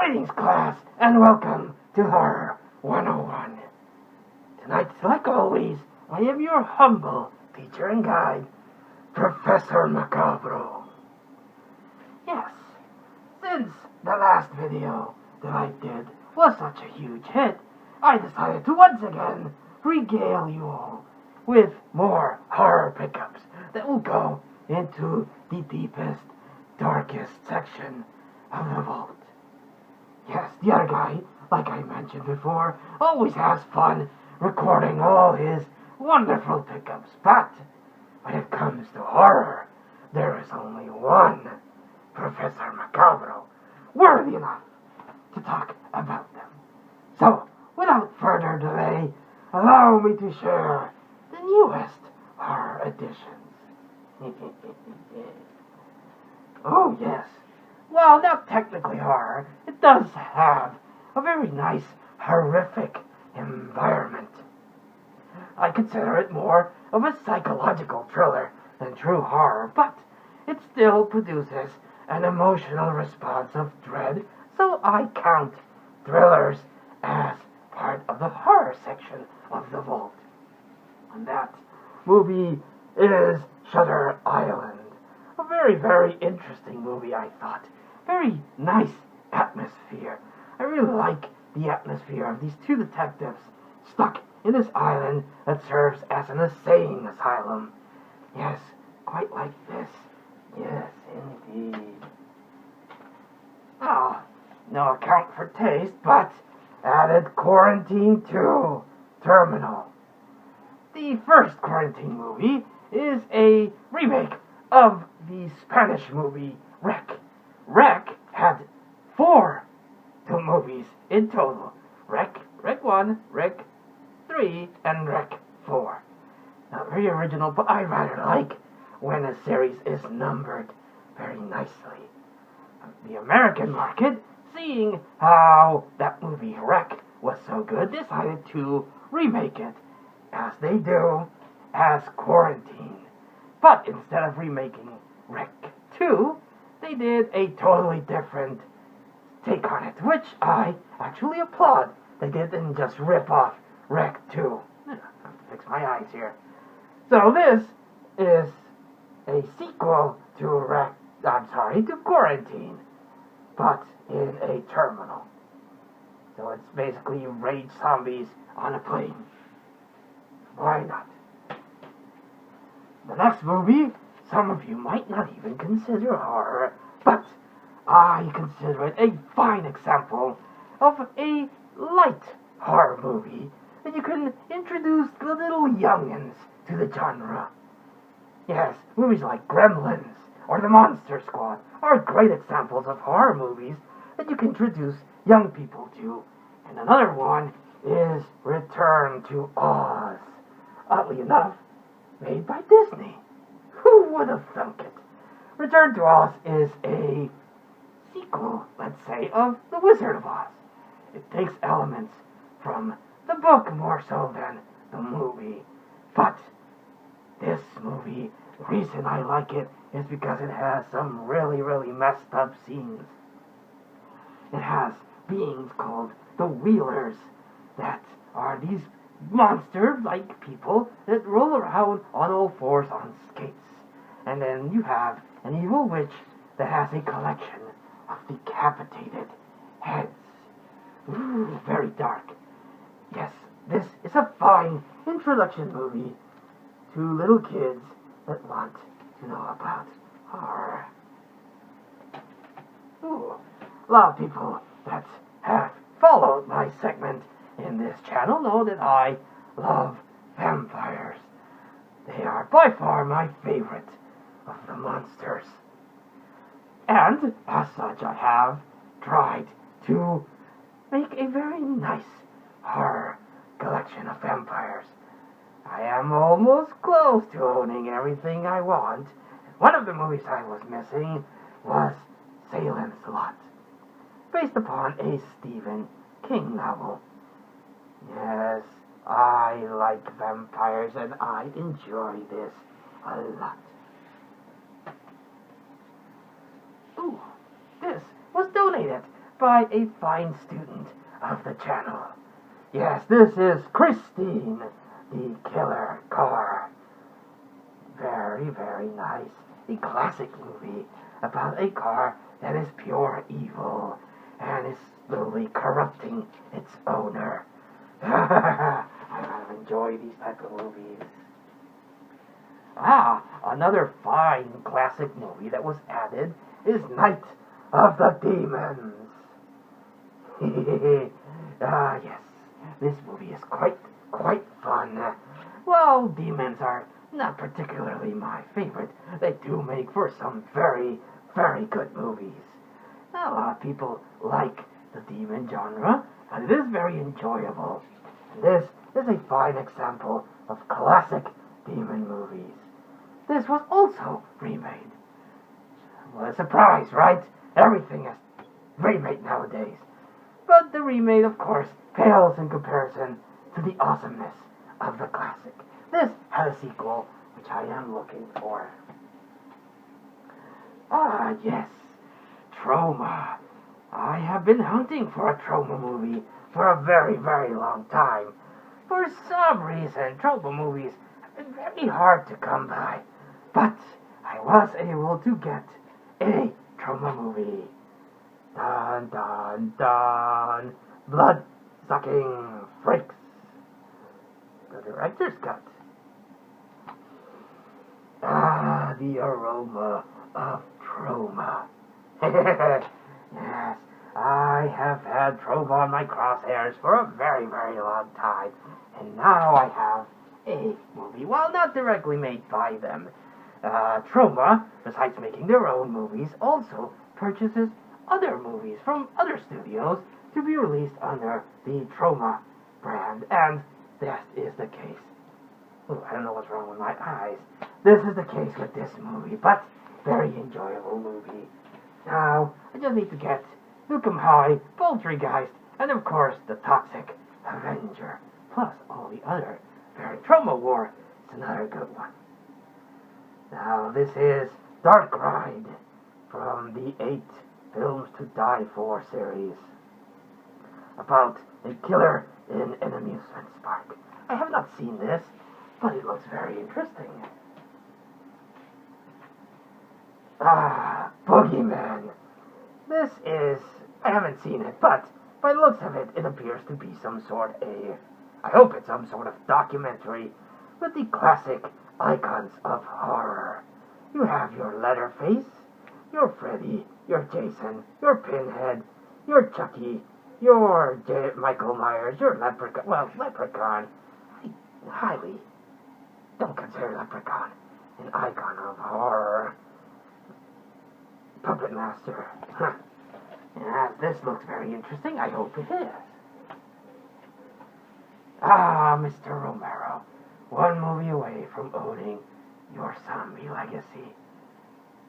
Greetings, class, and welcome to Horror 101. Tonight, like always, I am your humble teacher and guide, Profesor Macabro. Yes, since the last video that I did was such a huge hit, I decided to once again regale you all with more horror pickups that will go into the deepest, darkest section of the vault. Yes, the other guy, like I mentioned before, always has fun recording all his wonderful pickups. But when it comes to horror, there is only one Professor Macabro worthy enough to talk about them. So, without further delay, allow me to share the newest horror editions. Oh, yes. Well, not technically horror, it does have a very nice, horrific environment. I consider it more of a psychological thriller than true horror, but it still produces an emotional response of dread, so I count thrillers as part of the horror section of the vault. And that movie is Shutter Island. A very, very interesting movie, I thought. Very nice atmosphere. I really like the atmosphere of these two detectives stuck in this island that serves as an insane asylum. Yes, quite like this. Yes, indeed. Oh, no account for taste, but added Quarantine 2 Terminal. The first Quarantine movie is a remake of the Spanish movie Rec. Rec had 4 movies in total. Rec 1, Rec 3, and Rec 4. Not very original, but I rather like when a series is numbered very nicely. The American market, seeing how that movie Rec was so good, decided to remake it, as they do, as Quarantine. But instead of remaking Rec 2, they did a totally different take on it, which I actually applaud. They didn't just rip off Rec 2. I have to fix my eyes here. So this is a sequel to to Quarantine, but in a terminal. So it's basically rage zombies on a plane. Why not? The next movie, some of you might not even consider horror, but I consider it a fine example of a light horror movie that you can introduce the little youngins to the genre. Yes, movies like Gremlins or The Monster Squad are great examples of horror movies that you can introduce young people to. And another one is Return to Oz. Oddly enough, made by Disney. Who would have thunk it? Return to Oz is a sequel, let's say, of The Wizard of Oz. It takes elements from the book more so than the movie. But this movie, the reason I like it is because it has some really, really messed up scenes. It has beings called the Wheelers that are these monster-like people that roll around on all fours on skates. And then you have an evil witch that has a collection of decapitated heads. Ooh, very dark. Yes, this is a fine introduction movie to little kids that want to know about horror. Ooh, a lot of people that have followed my segment in this channel know that I love vampires. They are by far my favorite of the monsters. And, as such, I have tried to make a very nice horror collection of vampires. I am almost close to owning everything I want. One of the movies I was missing was Salem's Lot, based upon a Stephen King novel. Yes, I like vampires and I enjoy this a lot. Ooh, this was donated by a fine student of the channel. Yes, this is Christine, the Killer Car. Very, very nice. A classic movie about a car that is pure evil and is slowly corrupting its owner. I enjoy these type of movies. Another fine classic movie that was added is Night of the Demons. Yes, this movie is quite fun. Well, demons are not particularly my favorite. They do make for some very, very good movies. A lot of people like the demon genre, but it is very enjoyable. And this is a fine example of classic demon movies. This was also remade. What a surprise, right? Everything is remade nowadays. But the remake, of course, pales in comparison to the awesomeness of the classic. This had a sequel, which I am looking for. Yes. Trauma. I have been hunting for a trauma movie for a very, very long time. For some reason, trauma movies have been very hard to come by. But I was able to get a trauma movie. Dun, dun, dun. Blood-sucking freaks. The director's cut. The aroma of trauma. Yes, I have had trauma on my crosshairs for a very, very long time. And now I have a movie. Well, not directly made by them. Trauma, besides making their own movies, also purchases other movies from other studios to be released under the Trauma brand. And that is the case. Oh, I don't know what's wrong with my eyes. This is the case with this movie, but very enjoyable movie. Now, I just need to get Nukem High, Poultrygeist, and of course the Toxic Avenger, plus all the other very Trauma War is another good one. Now, this is Dark Ride from the 8 Films to Die For series about a killer in an amusement park. I have not seen this, but it looks very interesting. Boogeyman. This is, I haven't seen it, but by the looks of it, it appears to be some sort I hope it's some sort of documentary with the classic icons of horror. You have your Leatherface, your Freddy, your Jason, your Pinhead, your Chucky, your Michael Myers, your Leprechaun. Well, Leprechaun, I highly don't consider Leprechaun an icon of horror. Puppet Master. Yeah, this looks very interesting. I hope it is. Mr. Romero. One movie away from owning your zombie legacy.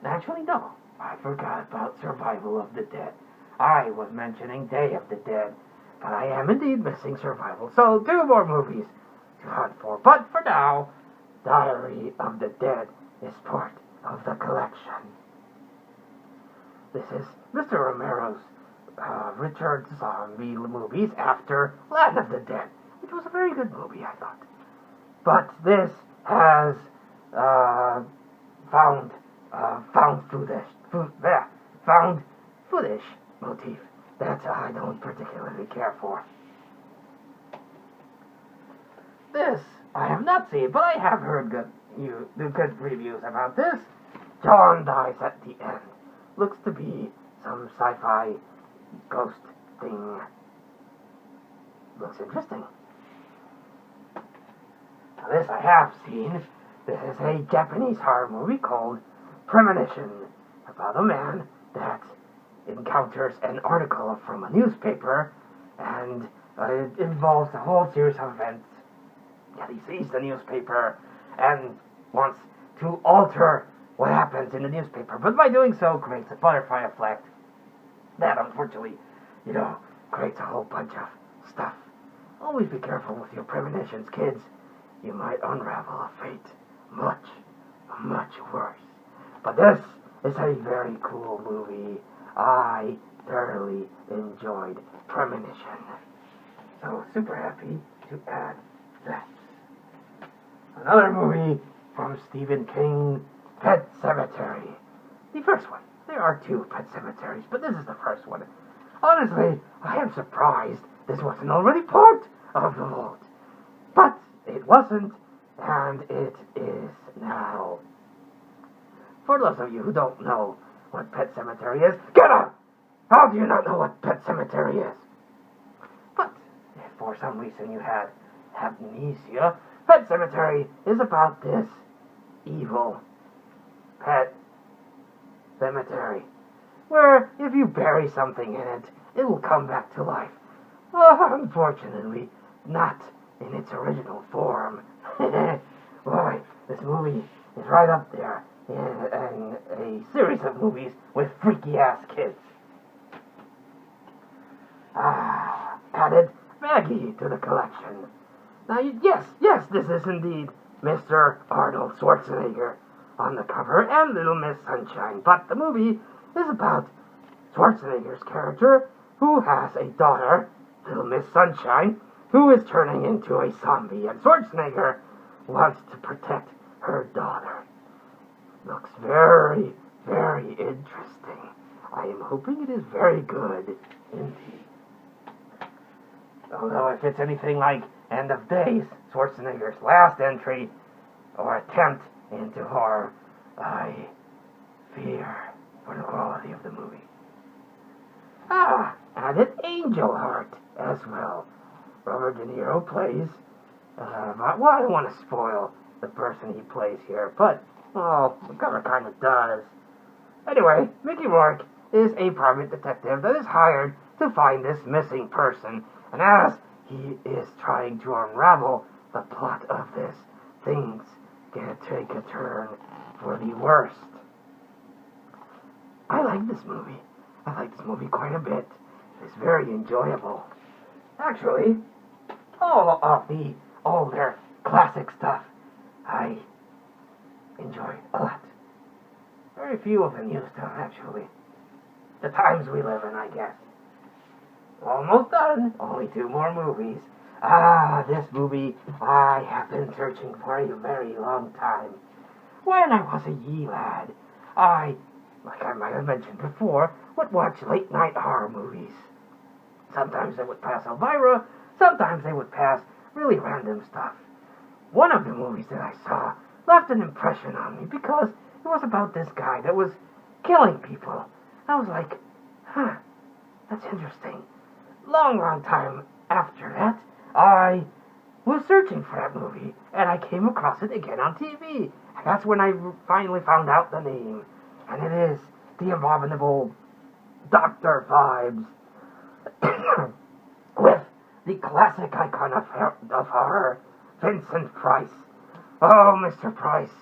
Actually, no. I forgot about Survival of the Dead. I was mentioning Day of the Dead, but I am indeed missing Survival. So, 2 more movies to hunt for. But for now, Diary of the Dead is part of the collection. This is Mr. Romero's Richard Zombie movies after Land of the Dead, which was a very good movie, I thought. But this has found footage motif that I don't particularly care for. This I have not seen, but I have heard good reviews about this. John dies at the end. Looks to be some sci-fi ghost thing. Looks interesting. Now this I have seen. This is a Japanese horror movie called Premonition, about a man that encounters an article from a newspaper, and it involves a whole series of events. And he sees the newspaper and wants to alter what happens in the newspaper, but by doing so creates a butterfly effect that unfortunately, creates a whole bunch of stuff. Always be careful with your premonitions, kids. You might unravel a fate much, much worse. But this is a very cool movie. I thoroughly enjoyed Premonition. So super happy to add that. Another movie from Stephen King, Pet Sematary. The first one. There are two Pet Semataries, but this is the first one. Honestly, I am surprised this wasn't already part of the vault. But it wasn't, and it is now. For those of you who don't know what Pet Sematary is, get up! How do you not know what Pet Sematary is? But if for some reason you had amnesia, Pet Sematary is about this evil pet cemetery, where if you bury something in it, it will come back to life. Well, unfortunately, not in its original form. Boy, this movie is right up there in a series of movies with freaky-ass kids. Added Maggie to the collection. Now, yes, this is indeed Mr. Arnold Schwarzenegger on the cover and Little Miss Sunshine, but the movie is about Schwarzenegger's character who has a daughter, Little Miss Sunshine, who is turning into a zombie, and Schwarzenegger wants to protect her daughter. Looks very, very interesting. I am hoping it is very good indeed. Although if it's anything like End of Days, Schwarzenegger's last entry or attempt into horror, I fear for the quality of the movie. Added Angel Heart as well. Robert De Niro plays, well, I don't want to spoil the person he plays here, but, well, the cover kind of does. Anyway, Mickey Rourke is a private detective that is hired to find this missing person, and as he is trying to unravel the plot of this, things gonna take a turn for the worst. I like this movie. I like this movie quite a bit. It's very enjoyable. Actually, all their classic stuff, I enjoy a lot. Very few of the new stuff, actually. The times we live in, I guess. Almost done. Only 2 more movies. This movie I have been searching for a very long time. When I was a wee lad, like I might have mentioned before, would watch late-night horror movies. Sometimes they would pass Elvira, sometimes they would pass really random stuff. One of the movies that I saw left an impression on me because it was about this guy that was killing people. I was like, that's interesting. Long time after that, I was searching for that movie, and I came across it again on TV. And that's when I finally found out the name. And it is The Abominable Dr. Vibes, with the classic icon of horror, Vincent Price. Oh, Mr. Price,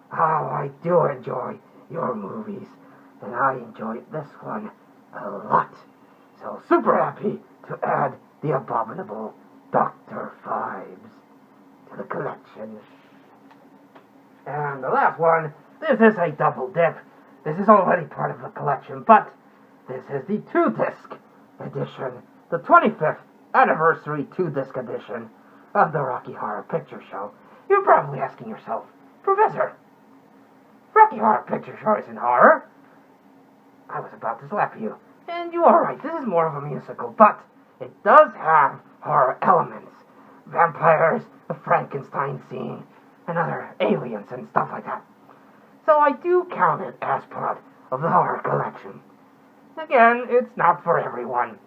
how I do enjoy your movies, and I enjoyed this one a lot. So super happy to add The Abominable Dr. Vibes to the collection. And the last one, this is a double dip. This is already part of the collection, but this is the 2-disc edition, the 25th anniversary 2-disc edition of the Rocky Horror Picture Show. You're probably asking yourself, Professor, Rocky Horror Picture Show isn't horror. I was about to slap you. And you are right, this is more of a musical, but it does have horror elements. Vampires, a Frankenstein scene, and other aliens and stuff like that. So I do count it as part of the horror collection. Again, it's not for everyone.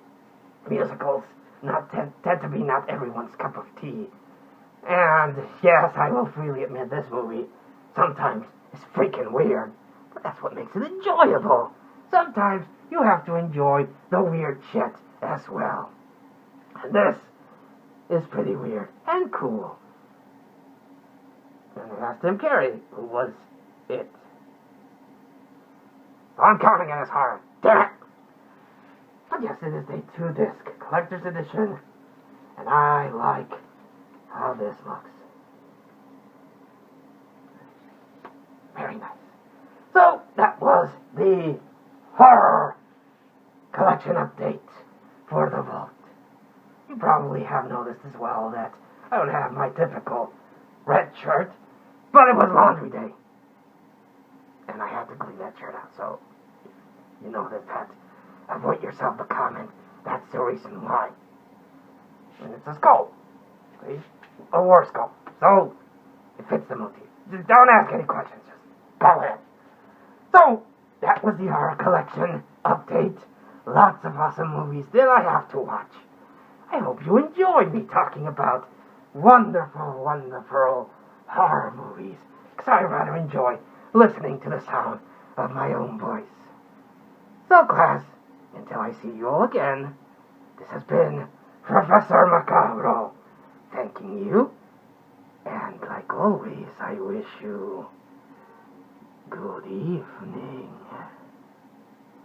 Musicals tend to be not everyone's cup of tea. And yes, I will freely admit this movie sometimes is freaking weird, but that's what makes it enjoyable. Sometimes you have to enjoy the weird shit as well. And this is pretty weird and cool. And it has Tim Carey, who was it. So I'm counting it as horror. Damn it! But yes, it is a 2-disc collector's edition, and I like how this looks. Very nice. So, that was the horror collection update for the Vault. You probably have noticed as well that I don't have my typical red shirt, but it was laundry day. And I had to clean that shirt out, so you know that. Avoid yourself a comment. That's the reason why. And it's a skull. See? A war skull. So, it fits the motif. Just don't ask any questions. Just go ahead. So, that was the horror collection update. Lots of awesome movies that I have to watch. I hope you enjoyed me talking about wonderful, wonderful horror movies. Because I rather enjoy listening to the sound of my own voice. So, class, until I see you all again, this has been Professor Macabro thanking you. And like always, I wish you good evening.